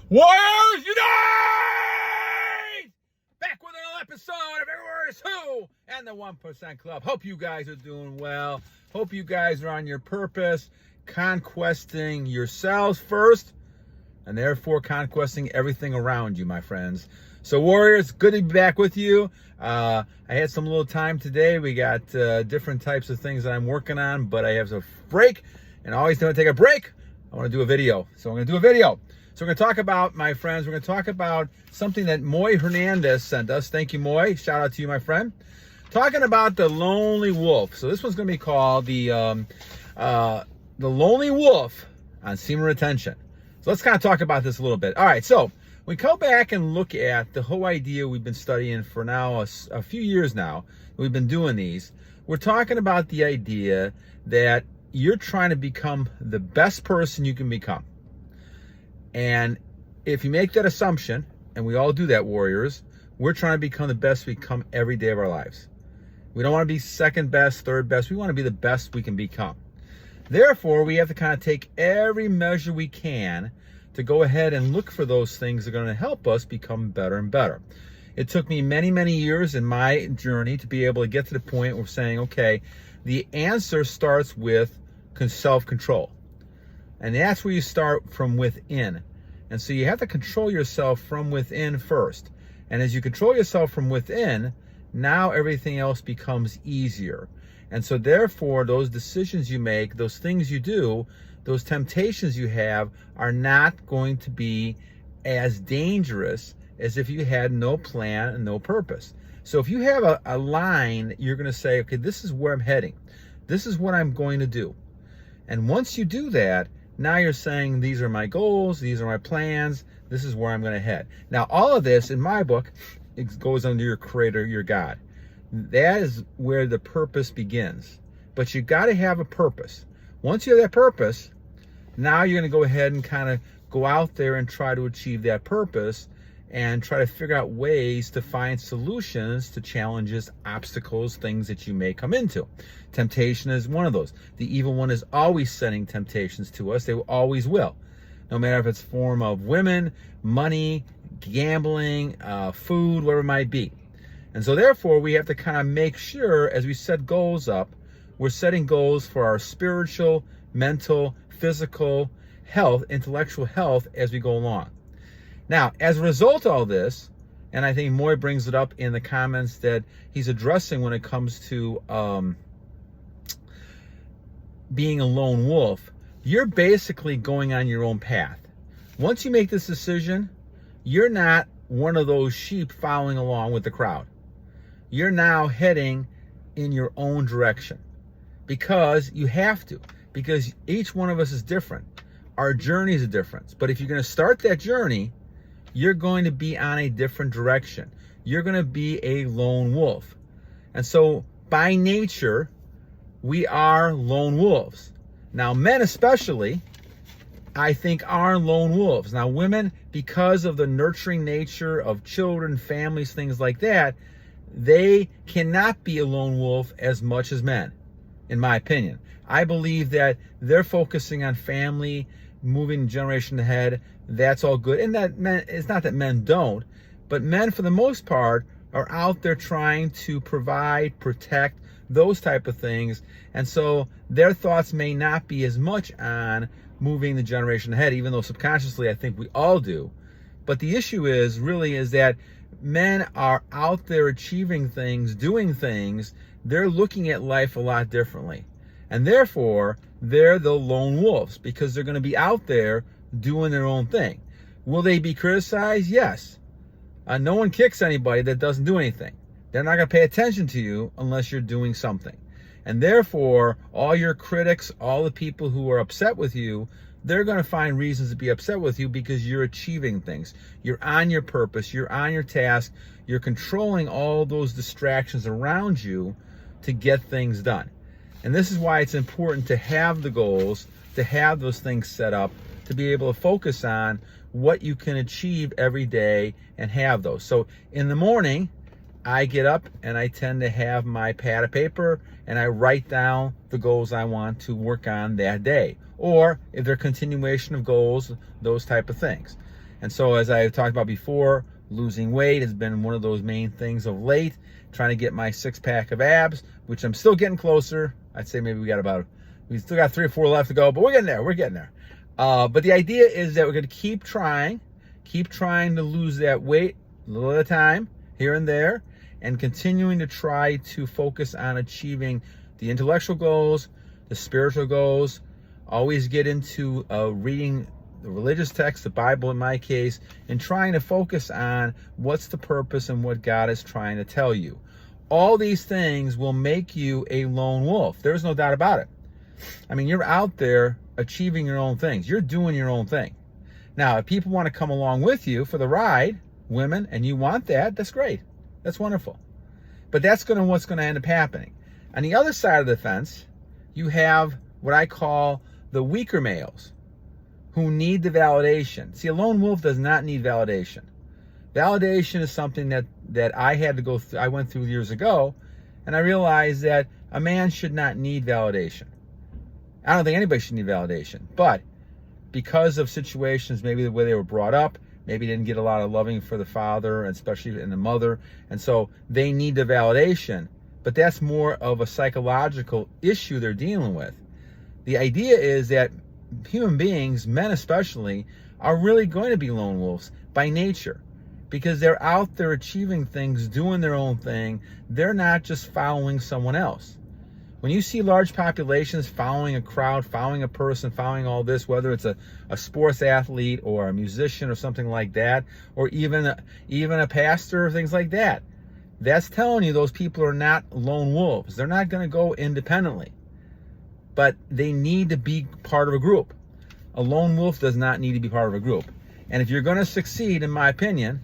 Warriors Unite! Back with another episode of Everywhere Is Who and the 1% Club. Hope you guys are doing well. Hope you guys are on your purpose, conquesting yourselves first, and therefore conquesting everything around you, my friends. So Warriors, good to be back with you. I had some little time today. We got different types of things that I'm working on, but I have a break, and always going to take a break. I want to do a video, so I'm going to do a video. So we're going to talk about, my friends, we're going to talk about something that Moy Hernandez sent us. Thank you, Moy. Shout out to you, my friend. Talking about the lonely wolf. So this one's going to be called the lonely wolf on semen retention. So let's kind of talk about this a little bit. All right, so we go back and look at the whole idea we've been studying for now a few years now. We've been doing these. We're talking about the idea that you're trying to become the best person you can become. And if you make that assumption, and we all do that, Warriors, we're trying to become the best we become every day of our lives. We don't want to be second best, third best. We want to be the best we can become. Therefore, we have to kind of take every measure we can to go ahead and look for those things that are going to help us become better and better. It took me many, many years in my journey to be able to get to the point where saying, okay, the answer starts with self-control. And that's where you start from within. And so you have to control yourself from within first. And as you control yourself from within, now everything else becomes easier. And so therefore, those decisions you make, those things you do, those temptations you have are not going to be as dangerous as if you had no plan and no purpose. So if you have a line, you're going to say, okay, this is where I'm heading. This is what I'm going to do. And once you do that, now you're saying, these are my goals, these are my plans, this is where I'm going to head. Now, all of this, in my book, it goes under your creator, your God. That is where the purpose begins. But you got to have a purpose. Once you have that purpose, now you're going to go ahead and kind of go out there and try to achieve that purpose and try to figure out ways to find solutions to challenges, obstacles, things that you may come into. Temptation is one of those. The evil one is always sending temptations to us. They always will. No matter if it's form of women, money, gambling, food, whatever it might be. And so therefore, we have to kind of make sure as we set goals up, we're setting goals for our spiritual, mental, physical health, intellectual health as we go along. Now, as a result of all this, and I think Moy brings it up in the comments that he's addressing when it comes to being a lone wolf, you're basically going on your own path. Once you make this decision, you're not one of those sheep following along with the crowd. You're now heading in your own direction because you have to, because each one of us is different. Our journey is a difference. But if you're going to start that journey, you're going to be on a different direction. You're going to be a lone wolf. And so by nature, we are lone wolves. Now, men especially, I think, are lone wolves. Now, women, because of the nurturing nature of children, families, things like that, they cannot be a lone wolf as much as men, in my opinion. I believe that they're focusing on family, moving generation ahead. That's all good. And that men, it's not that men don't, but men for the most part are out there trying to provide, protect, those type of things. And so their thoughts may not be as much on moving the generation ahead, even though subconsciously I think we all do. But the issue is that men are out there achieving things, doing things. They're looking at life a lot differently. And therefore, they're the lone wolves because they're going to be out there doing their own thing. Will they be criticized? Yes. No one kicks anybody that doesn't do anything. They're not going to pay attention to you unless you're doing something. And therefore, all your critics, all the people who are upset with you, they're going to find reasons to be upset with you because you're achieving things. You're on your purpose. You're on your task. You're controlling all those distractions around you to get things done. And this is why it's important to have the goals, to have those things set up, to be able to focus on what you can achieve every day and have those. So in the morning, I get up and I tend to have my pad of paper and I write down the goals I want to work on that day. Or if they're continuation of goals, those type of things. And so as I talked about before, losing weight has been one of those main things of late, trying to get my 6-pack of abs, which I'm still getting closer. I'd say maybe we still got 3 or 4 left to go, but we're getting there. But the idea is that we're going to keep trying to lose that weight a little at a time, here and there, and continuing to try to focus on achieving the intellectual goals, the spiritual goals. Always get into reading the religious text, the Bible in my case, and trying to focus on what's the purpose and what God is trying to tell you. All these things will make you a lone wolf. There's no doubt about it. I mean, you're out there achieving your own things. You're doing your own thing. Now, if people want to come along with you for the ride, women, and you want that, that's great. That's wonderful. But that's what's going to end up happening. On the other side of the fence, you have what I call the weaker males who need the validation. See, a lone wolf does not need validation. Validation is something that I had to go through, I went through years ago, and I realized that a man should not need validation. I don't think anybody should need validation, but because of situations, maybe the way they were brought up, maybe didn't get a lot of loving for the father, and especially in the mother, and so they need the validation, but that's more of a psychological issue they're dealing with. The idea is that human beings, men especially, are really going to be lone wolves by nature, because they're out there achieving things, doing their own thing. They're not just following someone else. When you see large populations following a crowd, following a person, following all this, whether it's a sports athlete or a musician or something like that, or even a pastor or things like that, that's telling you those people are not lone wolves. They're not going to go independently, but they need to be part of a group. A lone wolf does not need to be part of a group. And if you're going to succeed, in my opinion,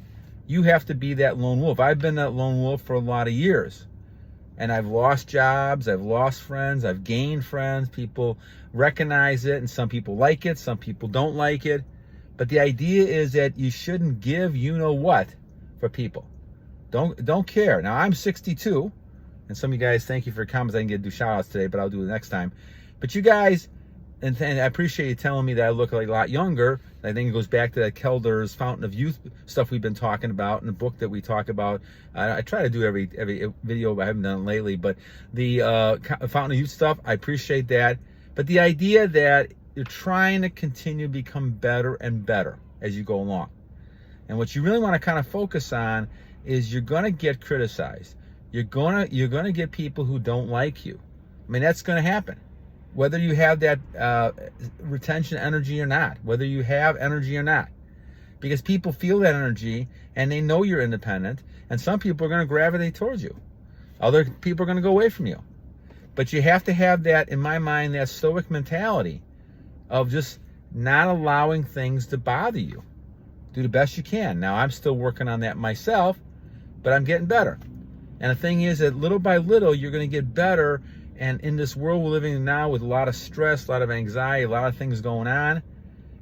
you have to be that lone wolf. I've been that lone wolf for a lot of years. And I've lost jobs, I've lost friends, I've gained friends. People recognize it, and some people like it, some people don't like it. But the idea is that you shouldn't give you-know-what for people. Don't care. Now, I'm 62, and some of you guys, thank you for your comments. I didn't get to do shout-outs today, but I'll do it next time. But you guys, and I appreciate you telling me that I look like a lot younger. I think it goes back to that Kelder's Fountain of Youth stuff we've been talking about in the book that we talk about. I try to do every video, but I haven't done it lately. But the Fountain of Youth stuff, I appreciate that. But the idea that you're trying to continue to become better and better as you go along. And what you really want to kind of focus on is you're going to get criticized. You're going to get people who don't like you. I mean, that's going to happen. Whether you have that retention energy or not, whether you have energy or not. Because people feel that energy and they know you're independent, and some people are going to gravitate towards you. Other people are going to go away from you. But you have to have that, in my mind, that stoic mentality of just not allowing things to bother you. Do the best you can. Now, I'm still working on that myself, but I'm getting better. And the thing is that little by little, you're going to get better. And in this world we're living in now with a lot of stress, a lot of anxiety, a lot of things going on,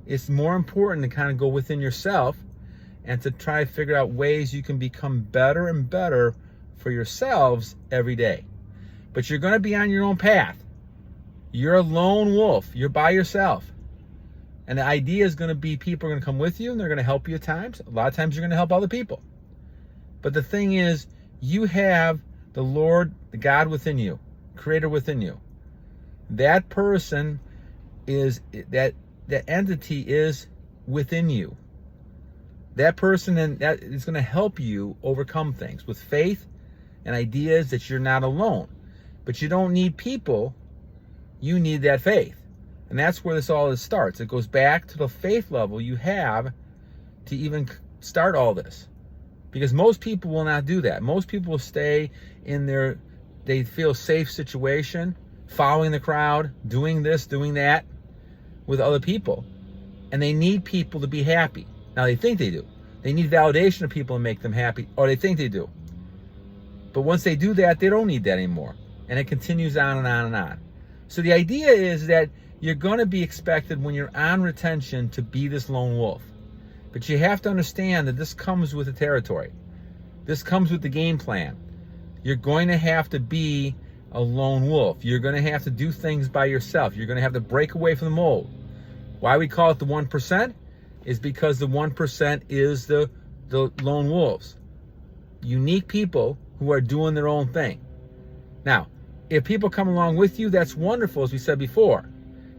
it's more important to kind of go within yourself and to try to figure out ways you can become better and better for yourselves every day. But you're going to be on your own path. You're a lone wolf. You're by yourself. And the idea is going to be people are going to come with you and they're going to help you at times. A lot of times you're going to help other people. But the thing is, you have the Lord, the God within you, Creator within you. That person is, that entity is within you. That person, and that is going to help you overcome things with faith and ideas that you're not alone. But you don't need people. You need that faith. And that's where this all starts. It goes back to the faith level you have to even start all this. Because most people will not do that. Most people will stay in their, they feel safe situation, following the crowd, doing this, doing that with other people. And they need people to be happy. Now, they think they do. They need validation of people to make them happy, or they think they do. But once they do that, they don't need that anymore. And it continues on and on and on. So the idea is that you're going to be expected when you're on retention to be this lone wolf. But you have to understand that this comes with the territory. This comes with the game plan. You're going to have to be a lone wolf. You're going to have to do things by yourself. You're going to have to break away from the mold. Why we call it the 1%? is because the 1% is the lone wolves. Unique people who are doing their own thing. Now, if people come along with you, that's wonderful, as we said before.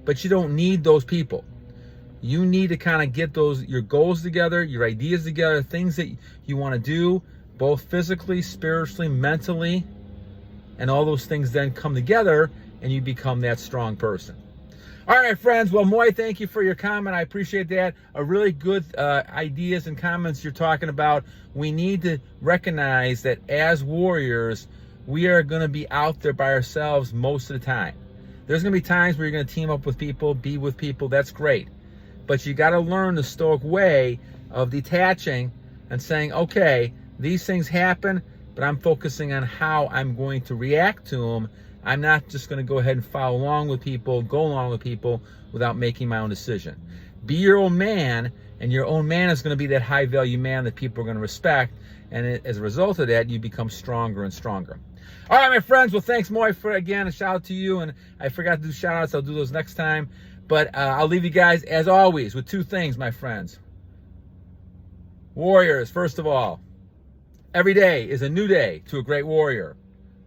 But you don't need those people. You need to kind of get your goals together, your ideas together, things that you want to do, both physically, spiritually, mentally, and all those things then come together and you become that strong person. All right, friends. Well, Moy, thank you for your comment. I appreciate that. A really good ideas and comments you're talking about. We need to recognize that as warriors, we are going to be out there by ourselves most of the time. There's going to be times where you're going to team up with people, be with people. That's great. But you got to learn the Stoic way of detaching and saying, okay, these things happen, but I'm focusing on how I'm going to react to them. I'm not just going to go ahead and follow along with people, go along with people without making my own decision. Be your own man, and your own man is going to be that high-value man that people are going to respect. And as a result of that, you become stronger and stronger. All right, my friends. Well, thanks, Moy, for, again, a shout out to you. And I forgot to do shout-outs. I'll do those next time. But I'll leave you guys, as always, with two things, my friends. Warriors, first of all, every day is a new day to a great warrior.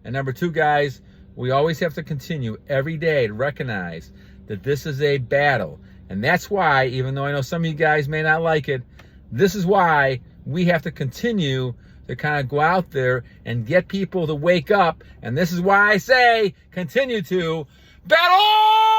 And number two, guys, we always have to continue every day to recognize that this is a battle. And that's why, even though I know some of you guys may not like it, this is why we have to continue to kind of go out there and get people to wake up. And this is why I say continue to battle!